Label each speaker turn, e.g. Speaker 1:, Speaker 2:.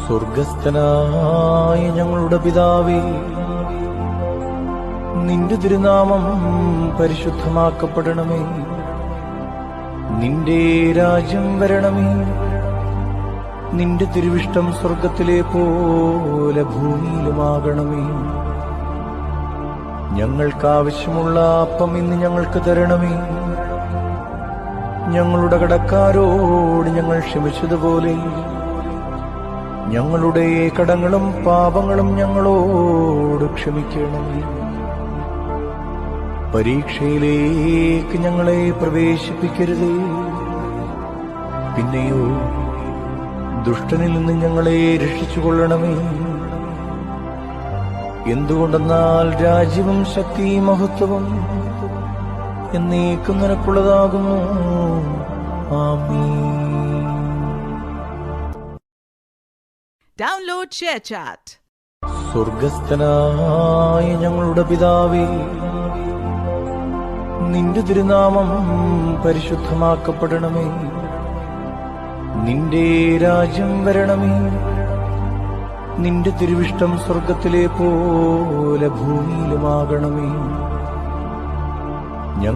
Speaker 1: സ്വർഗസ്ഥനായ ഞങ്ങളുടെ പിതാവേ, നിന്റെ തിരുനാമം പരിശുദ്ധമാക്കപ്പെടണമേ. നിന്റെ രാജ്യം വരണമേ. നിന്റെ തിരുവിഷ്ടം സ്വർഗത്തിലെ പോലെ ഭൂമിയിലുമാകണമേ. ഞങ്ങൾക്കാവശ്യമുള്ള അപ്പം ഇന്ന് ഞങ്ങൾക്ക് തരണമേ. ഞങ്ങളുടെ കടക്കാരോട് ഞങ്ങൾ ക്ഷമിച്ചതുപോലെ ഞങ്ങളുടെ കടങ്ങളും പാപങ്ങളും ഞങ്ങളോട് ക്ഷമിക്കണമേ. പരീക്ഷയിലേക്ക് ഞങ്ങളെ പ്രവേശിപ്പിക്കരുതേ, പിന്നെയോ ദുഷ്ടനിൽ നിന്ന് ഞങ്ങളെ രക്ഷിച്ചുകൊള്ളണമേ. എന്തുകൊണ്ടെന്നാൽ രാജ്യവും ശക്തിയും മഹത്വവും എന്നേക്കും നിനക്കുള്ളതാകുന്നു. ആമീൻ.
Speaker 2: Download ShareChat.
Speaker 1: സ്വർഗസ്ഥനായ ഞങ്ങളുടെ പിതാവേ, നിന്റെ തിരുനാമം പരിശുദ്ധമാക്കപ്പെടണമേ. നിന്റെ രാജ്യം വരണമേ. നിന്റെ തിരുവിഷ്ടം സ്വർഗത്തിലെ പോലെ ഭൂമിയിലുമാകണമേ.